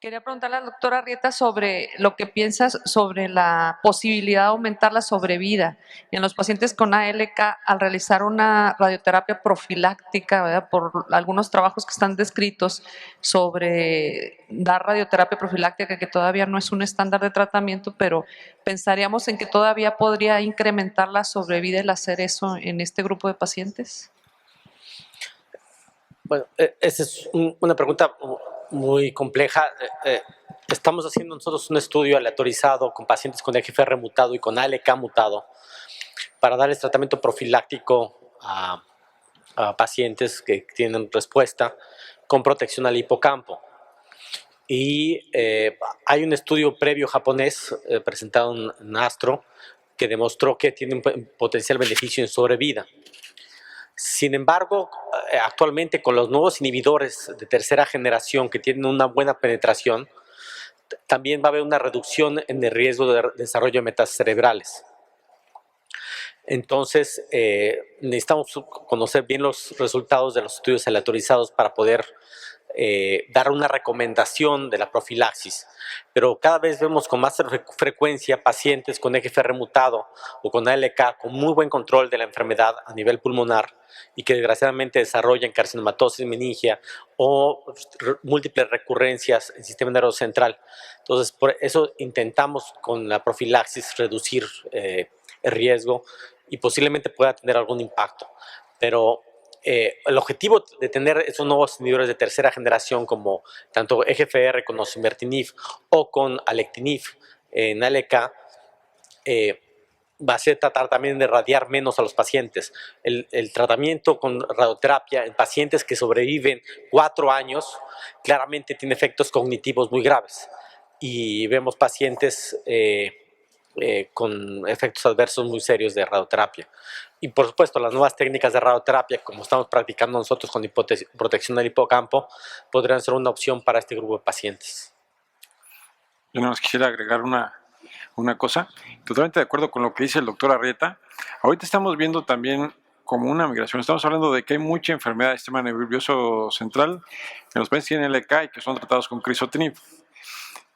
Quería preguntarle a la doctora Arrieta sobre lo que piensas sobre la posibilidad de aumentar la sobrevida en los pacientes con ALK al realizar una radioterapia profiláctica, ¿verdad? Por algunos trabajos que están descritos sobre dar radioterapia profiláctica, que todavía no es un estándar de tratamiento, pero pensaríamos en que todavía podría incrementar la sobrevida el hacer eso en este grupo de pacientes. Bueno, esa es una pregunta muy compleja. Estamos haciendo nosotros un estudio aleatorizado con pacientes con EGFR mutado y con ALK mutado para darles tratamiento profiláctico a pacientes que tienen respuesta con protección al hipocampo. Y hay un estudio previo japonés presentado en Astro que demostró que tiene un potencial beneficio en sobrevida. Sin embargo, actualmente con los nuevos inhibidores de tercera generación que tienen una buena penetración, también va a haber una reducción en el riesgo de desarrollo de metástasis cerebrales. Entonces, necesitamos conocer bien los resultados de los estudios aleatorizados para poder dar una recomendación de la profilaxis. Pero cada vez vemos con más frecuencia pacientes con EGFR mutado o con ALK con muy buen control de la enfermedad a nivel pulmonar y que desgraciadamente desarrollan carcinomatosis meningia o múltiples recurrencias en el sistema nervioso central. Entonces, por eso intentamos con la profilaxis reducir el riesgo y posiblemente pueda tener algún impacto. Pero el objetivo de tener esos nuevos inhibidores de tercera generación como tanto EGFR con osimertinib o con alectinib en ALK va a ser tratar también de radiar menos a los pacientes. El tratamiento con radioterapia en pacientes que sobreviven 4 años claramente tiene efectos cognitivos muy graves y vemos pacientes con efectos adversos muy serios de radioterapia. Y por supuesto, las nuevas técnicas de radioterapia, como estamos practicando nosotros con protección del hipocampo, podrían ser una opción para este grupo de pacientes. Yo nada más quisiera agregar una cosa. Totalmente de acuerdo con lo que dice el doctor Arrieta. Ahorita estamos viendo también como una migración. Estamos hablando de que hay mucha enfermedad del sistema nervioso central en los pacientes que tienen LK y que son tratados con crizotinib.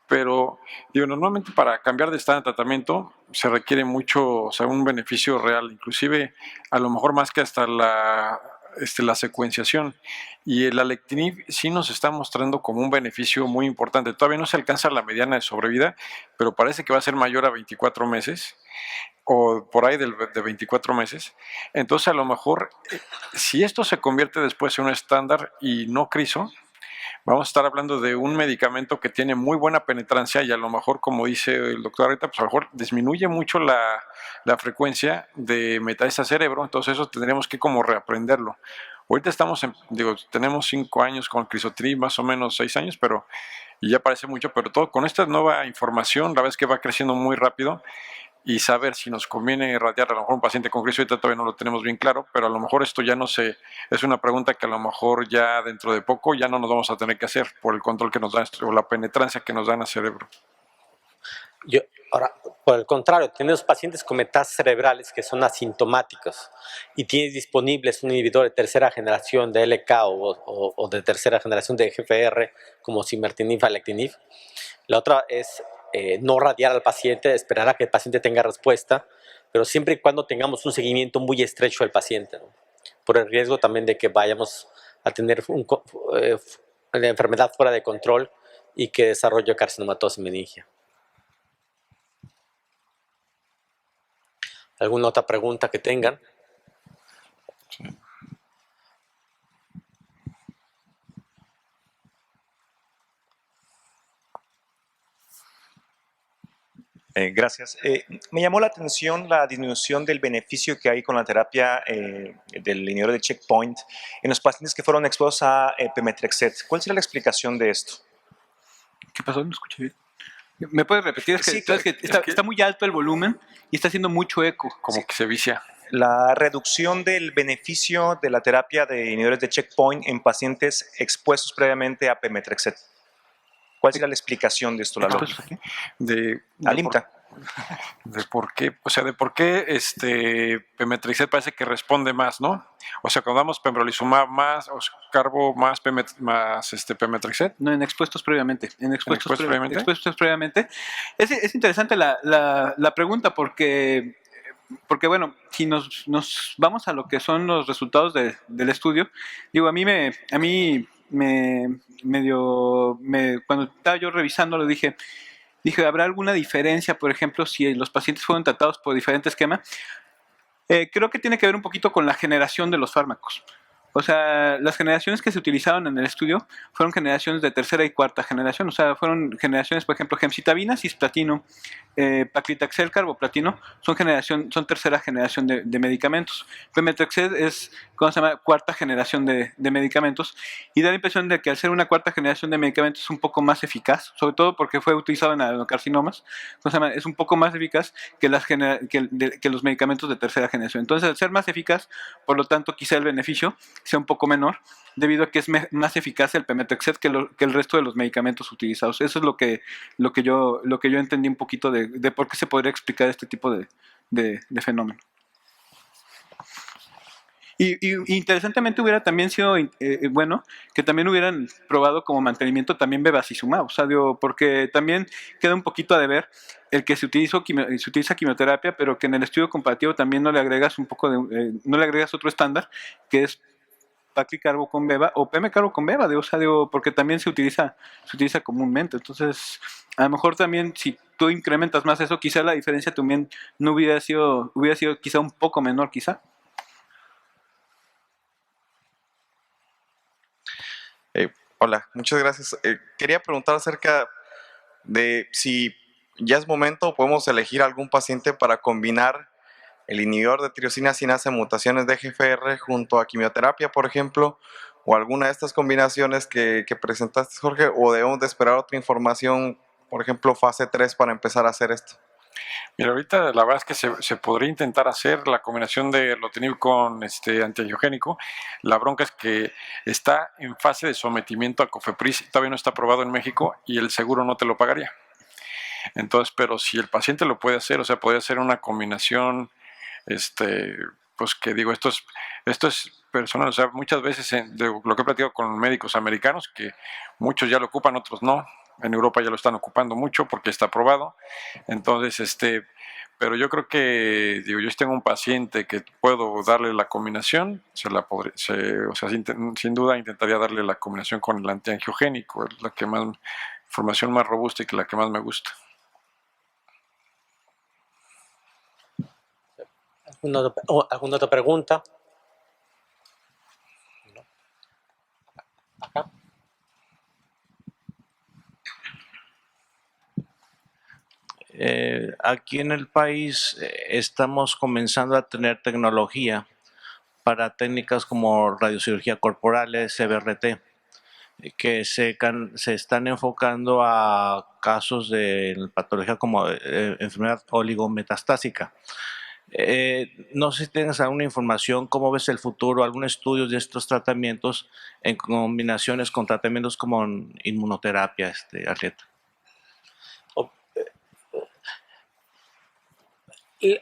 Pero digo, normalmente para cambiar de estado de tratamiento se requiere mucho, o sea, un beneficio real, inclusive a lo mejor más que hasta la secuenciación. Y el alectinib sí nos está mostrando como un beneficio muy importante. Todavía no se alcanza la mediana de sobrevida, pero parece que va a ser mayor a 24 meses o por ahí de 24 meses. Entonces a lo mejor, si esto se convierte después en un estándar y no criso, vamos a estar hablando de un medicamento que tiene muy buena penetrancia y a lo mejor, como dice el doctor Arrieta, pues a lo mejor disminuye mucho la frecuencia de metástasis al cerebro, entonces eso tendríamos que como reaprenderlo. Ahorita estamos tenemos 5 años con crizotinib, más o menos 6 años, pero y ya parece mucho, pero todo con esta nueva información, la vez que va creciendo muy rápido, y saber si nos conviene irradiar a lo mejor un paciente con crisis, ahorita todavía no lo tenemos bien claro, pero a lo mejor esto ya no es una pregunta que a lo mejor ya dentro de poco ya no nos vamos a tener que hacer por el control que nos da o la penetrancia que nos dan al cerebro. Ahora, por el contrario, tenemos pacientes con metástasis cerebrales que son asintomáticos y tienes disponibles un inhibidor de tercera generación de LK o de tercera generación de EGFR como osimertinib, alectinib. La otra es no radiar al paciente, esperar a que el paciente tenga respuesta, pero siempre y cuando tengamos un seguimiento muy estrecho del paciente, ¿no? Por el riesgo también de que vayamos a tener la enfermedad fuera de control y que desarrolle carcinomatosis meningia. ¿Alguna otra pregunta que tengan? Sí. Gracias. Me llamó la atención la disminución del beneficio que hay con la terapia del inhibidor de checkpoint en los pacientes que fueron expuestos a pemetrexed. ¿Cuál sería la explicación de esto? ¿Qué pasó? No escuché bien. ¿Me puedes repetir? Es que, sí, es que está muy alto el volumen y está haciendo mucho eco. Como que se vicia. La reducción del beneficio de la terapia de inhibidores de checkpoint en pacientes expuestos previamente a pemetrexed. ¿Cuál sería la explicación de esto, la lógica? De Alimta. de por qué, o sea, de por qué pemetrexed parece que responde más, ¿no? O sea, cuando damos pembrolizumab más, o carbo más, pemetrexed. No, en expuestos previamente. ¿Expuestos previamente? Expuestos previamente. Es interesante la pregunta porque bueno, si nos vamos a lo que son los resultados del estudio, digo, cuando estaba yo revisando lo dije, ¿habrá alguna diferencia, por ejemplo, si los pacientes fueron tratados por diferente esquema? Creo que tiene que ver un poquito con la generación de los fármacos. O sea, las generaciones que se utilizaron en el estudio fueron generaciones de tercera y cuarta generación. O sea, fueron generaciones, por ejemplo, gemcitabina, cisplatino, paclitaxel, carboplatino, son tercera generación de medicamentos. Pemetrexed es, ¿cómo se llama?, cuarta generación de medicamentos. Y da la impresión de que al ser una cuarta generación de medicamentos es un poco más eficaz, sobre todo porque fue utilizado en adenocarcinomas. ¿Cómo se llama? Es un poco más eficaz que los medicamentos de tercera generación. Entonces, al ser más eficaz, por lo tanto, quizá el beneficio sea un poco menor, debido a que es más eficaz el pemetrexed que el resto de los medicamentos utilizados. Eso es lo que yo entendí un poquito de por qué se podría explicar este tipo de fenómeno. Y interesantemente hubiera también sido bueno que también hubieran probado como mantenimiento también bevacizumab, o sea, porque también queda un poquito a deber el que se utiliza quimioterapia, pero que en el estudio comparativo también no le agregas no le agregas otro estándar, que es paclicarbo con beva o pemcarbo con beva, porque también se utiliza comúnmente. Entonces, a lo mejor también si tú incrementas más eso, quizá la diferencia también no hubiera sido quizá un poco menor, quizá. Hola, muchas gracias. Quería preguntar acerca de si ya es momento o podemos elegir algún paciente para combinar el inhibidor de tirosina sinasa en mutaciones de GFR junto a quimioterapia, por ejemplo, o alguna de estas combinaciones que presentaste, Jorge, o debemos de esperar otra información, por ejemplo, fase 3 para empezar a hacer esto. Mira, ahorita la verdad es que se podría intentar hacer la combinación de erlotinib con antiangiogénico. La bronca es que está en fase de sometimiento a COFEPRIS, todavía no está aprobado en México y el seguro no te lo pagaría. Entonces, pero si el paciente lo puede hacer, o sea, podría hacer una combinación, pues que digo, esto es personal, o sea, muchas veces de lo que he platicado con médicos americanos, que muchos ya lo ocupan, otros no. En Europa ya lo están ocupando mucho porque está aprobado. Entonces, pero yo creo que, digo, yo si tengo un paciente que puedo darle la combinación, sin duda intentaría darle la combinación con el antiangiogénico, es la que más, información más robusta y que la que más me gusta. ¿Alguna otra pregunta? Acá. Aquí en el país estamos comenzando a tener tecnología para técnicas como radiocirugía corporal, CBRT, que se están enfocando a casos de patología como enfermedad oligometastásica. No sé si tienes alguna información, cómo ves el futuro, algún estudio de estos tratamientos en combinaciones con tratamientos como inmunoterapia, Arrieta.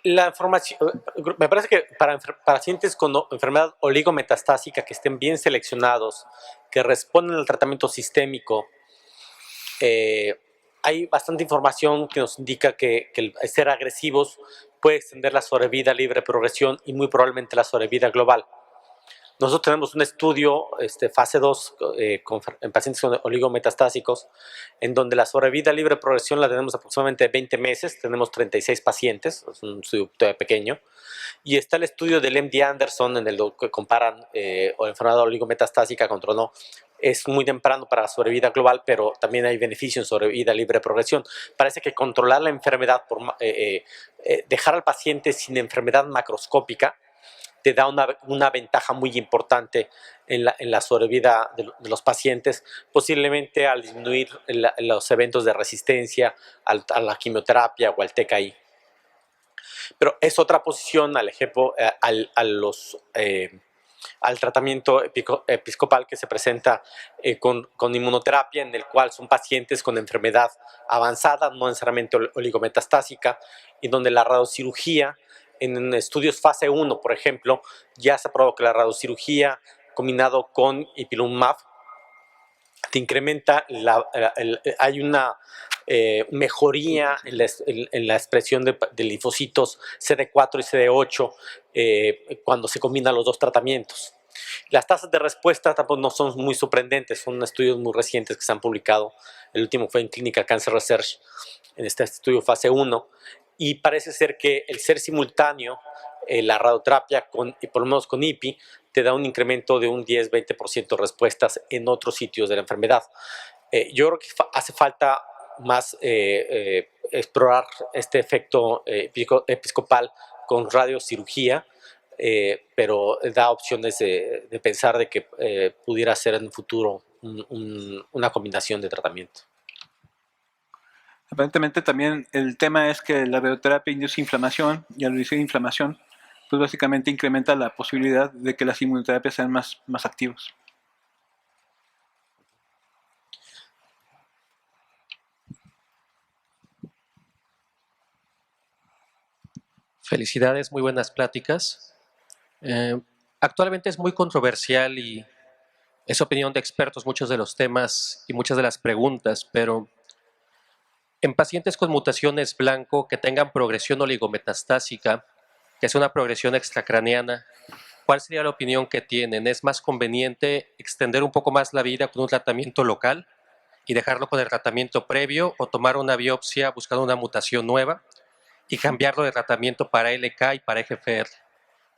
La información, me parece que para pacientes con enfermedad oligometastásica que estén bien seleccionados, que responden al tratamiento sistémico, hay bastante información que nos indica que el ser agresivos puede extender la sobrevida libre de progresión y muy probablemente la sobrevida global. Nosotros tenemos un estudio, fase 2, en pacientes con oligometastásicos, en donde la sobrevida libre de progresión la tenemos aproximadamente 20 meses, tenemos 36 pacientes, es un estudio pequeño, y está el estudio del MD Anderson, en el que comparan enfermedad oligometastásica contra no. Es muy temprano para la sobrevida global, pero también hay beneficio en sobrevida libre de progresión. Parece que controlar la enfermedad, dejar al paciente sin enfermedad macroscópica, te da una ventaja muy importante en la sobrevida de los pacientes, posiblemente al disminuir los eventos de resistencia a la quimioterapia o al TKI. Pero es otra posición, al ejemplo, al tratamiento episcopal que se presenta con inmunoterapia, en el cual son pacientes con enfermedad avanzada, no necesariamente oligometastásica, y donde la radiocirugía, en estudios fase 1, por ejemplo, ya se ha probado que la radiocirugía combinado con ipilimumab te incrementa, hay una mejoría en la expresión de linfocitos CD4 y CD8 cuando se combinan los dos tratamientos. Las tasas de respuesta tampoco no son muy sorprendentes, son estudios muy recientes que se han publicado. El último fue en Clinical Cancer Research, en este estudio fase 1, y parece ser que el ser simultáneo, la radioterapia, y por lo menos con IPI, te da un incremento de un 10-20% de respuestas en otros sitios de la enfermedad. Yo creo que hace falta más explorar este efecto episcopal con radiocirugía, pero da opciones de pensar de que pudiera ser en un futuro una combinación de tratamiento. Aparentemente también el tema es que la radioterapia induce inflamación, y al reducir inflamación, pues básicamente incrementa la posibilidad de que las inmunoterapias sean más activos. Felicidades, muy buenas pláticas. Actualmente es muy controversial y es opinión de expertos muchos de los temas y muchas de las preguntas, pero en pacientes con mutaciones blanco que tengan progresión oligometastásica, que es una progresión extracraneana, ¿cuál sería la opinión que tienen? ¿Es más conveniente extender un poco más la vida con un tratamiento local y dejarlo con el tratamiento previo, o tomar una biopsia buscando una mutación nueva y cambiarlo de tratamiento para LK y para EGFR?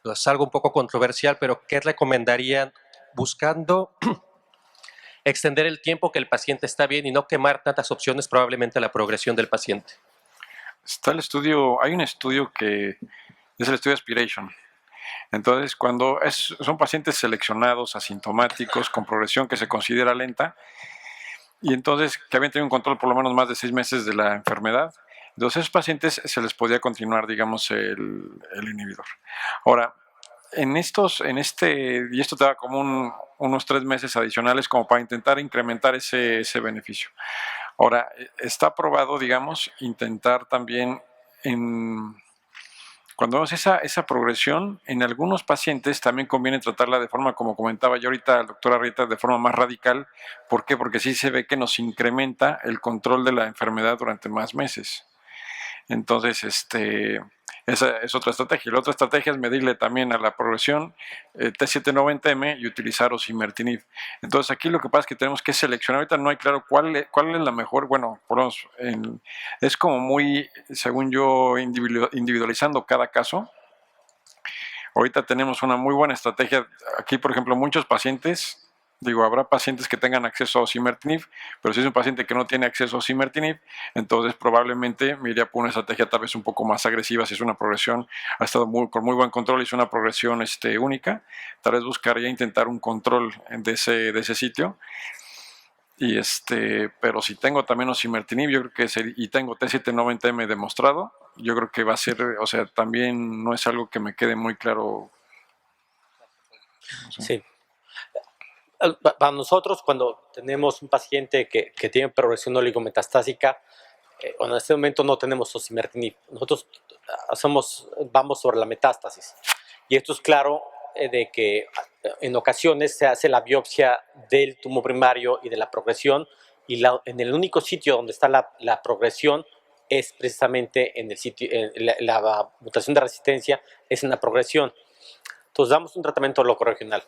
Es algo un poco controversial, pero ¿qué recomendarían buscando extender el tiempo que el paciente está bien y no quemar tantas opciones probablemente a la progresión del paciente? Está el estudio, hay un estudio que es el estudio Aspiration. Entonces, cuando son pacientes seleccionados, asintomáticos, con progresión que se considera lenta, y entonces que habían tenido un control por lo menos más de 6 meses de la enfermedad, entonces a esos pacientes se les podía continuar, digamos, el inhibidor. Ahora, y esto te da como unos 3 meses adicionales como para intentar incrementar ese beneficio. Ahora, está probado, digamos, intentar también cuando vemos esa progresión, en algunos pacientes también conviene tratarla de forma, como comentaba yo ahorita, doctora Arrieta, de forma más radical. ¿Por qué? Porque sí se ve que nos incrementa el control de la enfermedad durante más meses. Entonces, esa es otra estrategia. La otra estrategia es medirle también a la progresión T790M y utilizar osimertinib. Entonces, aquí lo que pasa es que tenemos que seleccionar. Ahorita no hay claro cuál es la mejor. Bueno, es como muy, según yo, individualizando cada caso. Ahorita tenemos una muy buena estrategia. Aquí, por ejemplo, muchos pacientes, habrá pacientes que tengan acceso a osimertinib, pero si es un paciente que no tiene acceso a osimertinib, entonces probablemente me iría por una estrategia tal vez un poco más agresiva. Si es una progresión, ha estado con muy buen control y es una progresión única, tal vez buscaría intentar un control de ese sitio. Pero si tengo también osimertinib, yo creo que y tengo T790M demostrado, yo creo que va a ser, también no es algo que me quede muy claro. No sé. Sí. Para nosotros, cuando tenemos un paciente que tiene progresión oligometastásica, en este momento no tenemos osimertinib. Nosotros vamos sobre la metástasis. Y esto es claro de que en ocasiones se hace la biopsia del tumor primario y de la progresión, y en el único sitio donde está la progresión es precisamente en el sitio, la mutación de resistencia es en la progresión. Entonces damos un tratamiento locorregional.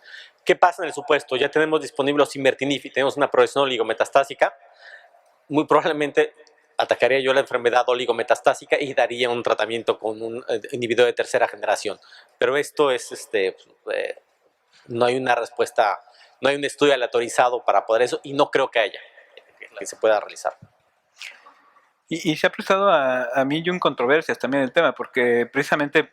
¿Qué pasa en el supuesto? Ya tenemos disponible osimertinib y tenemos una progresión oligometastásica. Muy probablemente atacaría yo la enfermedad oligometastásica y daría un tratamiento con un inhibidor de tercera generación. Pero esto es, no hay una respuesta, no hay un estudio aleatorizado para poder eso, y no creo que haya, que se pueda realizar. Y se ha prestado a mí y en controversias también el tema, porque precisamente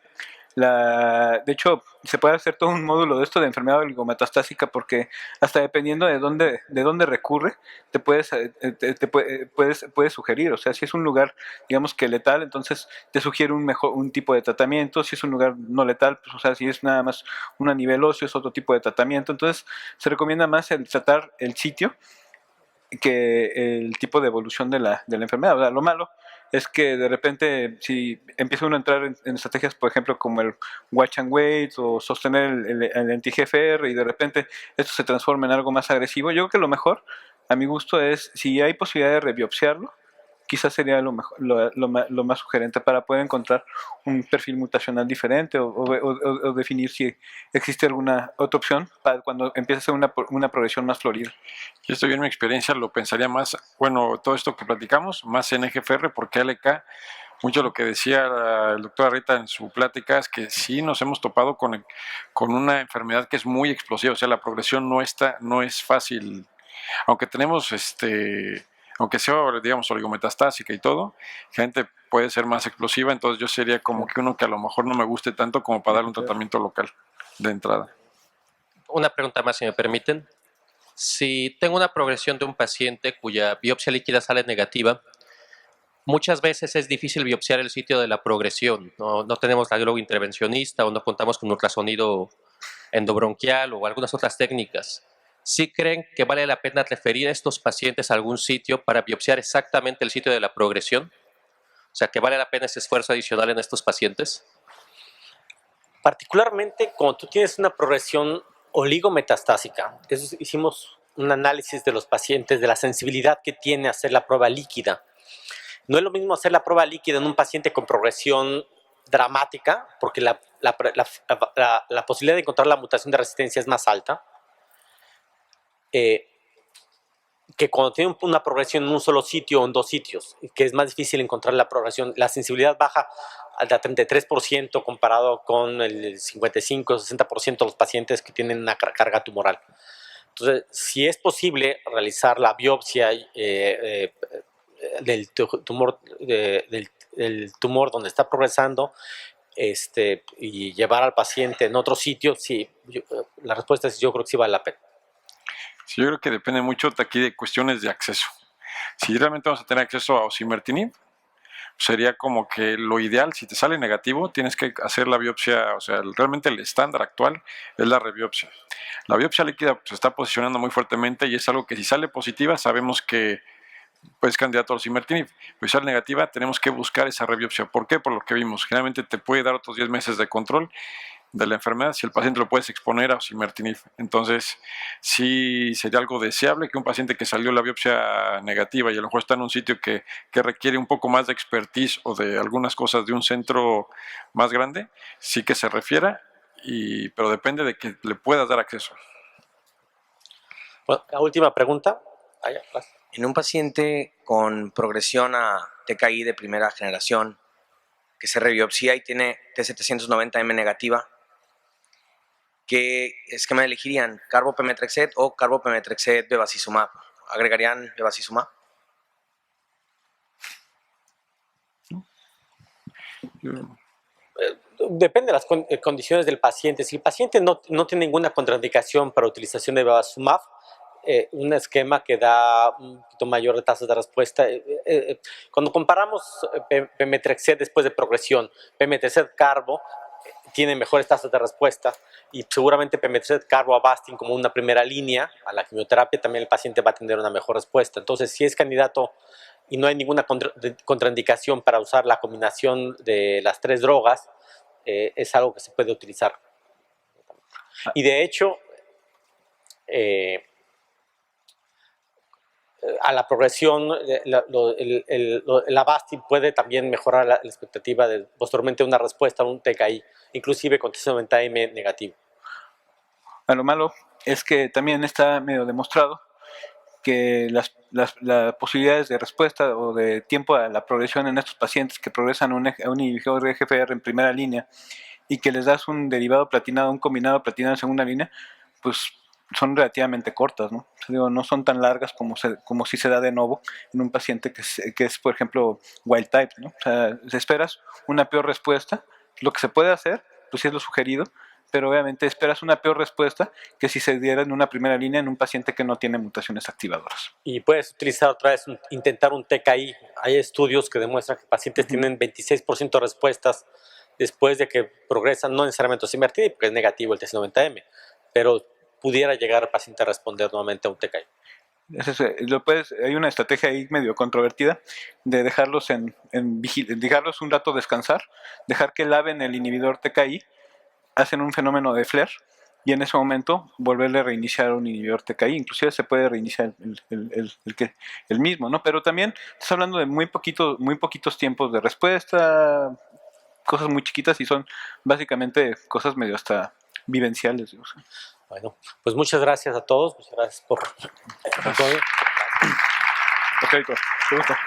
De hecho, se puede hacer todo un módulo de esto de enfermedad oligometastásica porque hasta dependiendo de dónde recurre, puedes sugerir. O sea, si es un lugar, digamos que letal, entonces te sugiere un tipo de tratamiento. Si es un lugar no letal, pues, o sea, si es nada más a nivel óseo, es otro tipo de tratamiento. Entonces, se recomienda más el tratar el sitio que el tipo de evolución de la enfermedad. O sea, lo malo es que de repente si empieza uno a entrar en estrategias, por ejemplo, como el watch and wait o sostener el anti-GFR y de repente esto se transforma en algo más agresivo, yo creo que lo mejor, a mi gusto, es si hay posibilidad de rebiopsiarlo, quizás sería lo más sugerente para poder encontrar un perfil mutacional diferente o definir si existe alguna otra opción para cuando empiece a ser una progresión más florida. Y esto yo en mi experiencia lo pensaría más, bueno, todo esto que platicamos, más en EGFR, porque ALK, mucho lo que decía el doctor Arrieta en su plática es que sí nos hemos topado con una enfermedad que es muy explosiva, o sea, la progresión no es fácil, aunque tenemos aunque sea, digamos, oligometastásica y todo, gente puede ser más explosiva, entonces yo sería como que uno que a lo mejor no me guste tanto como para darle un tratamiento local de entrada. Una pregunta más, si me permiten. Si tengo una progresión de un paciente cuya biopsia líquida sale negativa, muchas veces es difícil biopsiar el sitio de la progresión. No tenemos radiólogo intervencionista o no contamos con ultrasonido endobronquial o algunas otras técnicas. ¿Sí creen que vale la pena referir a estos pacientes a algún sitio para biopsiar exactamente el sitio de la progresión? O sea, ¿que vale la pena ese esfuerzo adicional en estos pacientes? Particularmente cuando tú tienes una progresión oligometastásica, hicimos un análisis de los pacientes, de la sensibilidad que tiene a hacer la prueba líquida. No es lo mismo hacer la prueba líquida en un paciente con progresión dramática, porque la posibilidad de encontrar la mutación de resistencia es más alta, que cuando tiene una progresión en un solo sitio o en dos sitios, que es más difícil encontrar la progresión. La sensibilidad baja al 33% comparado con el 55-60% de los pacientes que tienen una carga tumoral. Entonces, si es posible realizar la biopsia del tumor donde está progresando y llevar al paciente en otro sitio, sí, la respuesta es yo creo que sí vale la pena. Sí, yo creo que depende mucho aquí de cuestiones de acceso. Si realmente vamos a tener acceso a osimertinib, sería como que lo ideal, si te sale negativo, tienes que hacer la biopsia, o sea, realmente el estándar actual es la rebiopsia. La biopsia líquida se está posicionando muy fuertemente y es algo que si sale positiva, sabemos que pues candidato a osimertinib. Pues si sale negativa, tenemos que buscar esa rebiopsia. ¿Por qué? Por lo que vimos. Generalmente te puede dar otros 10 meses de control de la enfermedad si el paciente lo puedes exponer a osimertinib. Entonces, sí sería algo deseable que un paciente que salió la biopsia negativa y a lo mejor está en un sitio que requiere un poco más de expertise o de algunas cosas de un centro más grande, sí que se refiera, pero depende de que le puedas dar acceso. Bueno, la última pregunta. En un paciente con progresión a TKI de primera generación que se rebiopsia y tiene T790M negativa, ¿qué esquema elegirían? ¿Carbopemetrexed o carbopemetrexed bevacizumab? ¿Agregarían bevacizumab? Depende de las condiciones del paciente. Si el paciente no tiene ninguna contraindicación para utilización de bevacizumab, un esquema que da un poquito mayor de tasas de respuesta. Cuando comparamos pemetrexed después de progresión, pemetrexed carbo tiene mejores tasas de respuesta y seguramente pemetrexed carbo Avastin como una primera línea a la quimioterapia, también el paciente va a tener una mejor respuesta. Entonces, si es candidato y no hay ninguna contraindicación para usar la combinación de las tres drogas, es algo que se puede utilizar. Y de hecho, a la progresión, el Avastin puede también mejorar la expectativa de posteriormente una respuesta a un TKI, inclusive con T90M negativo. Lo malo es que también está medio demostrado que las posibilidades de respuesta o de tiempo a la progresión en estos pacientes que progresan a un inhibidor de GFR en primera línea y que les das un derivado platinado, un combinado platinado en segunda línea, pues son relativamente cortas, ¿no? O sea, digo, no son tan largas como si se da de nuevo en un paciente que es, por ejemplo, wild type, ¿no? O sea, si esperas una peor respuesta, lo que se puede hacer pues sí es lo sugerido, pero obviamente esperas una peor respuesta que si se diera en una primera línea en un paciente que no tiene mutaciones activadoras. Y puedes utilizar otra vez, intentar un TKI. Hay estudios que demuestran que pacientes tienen 26% de respuestas después de que progresan, no necesariamente osimertinib, porque es negativo el TC90M, pero pudiera llegar al paciente a responder nuevamente a un TKI. Hay una estrategia ahí medio controvertida de dejarlos dejarlos un rato descansar, dejar que laven el inhibidor TKI, hacen un fenómeno de flare y en ese momento volverle a reiniciar un inhibidor TKI. Inclusive se puede reiniciar el mismo, ¿no? Pero también estás hablando de muy poquitos tiempos de respuesta, cosas muy chiquitas y son básicamente cosas medio hasta vivenciales. O sea. Bueno, pues muchas gracias a todos. Muchas gracias por todo. Ok, te gusta.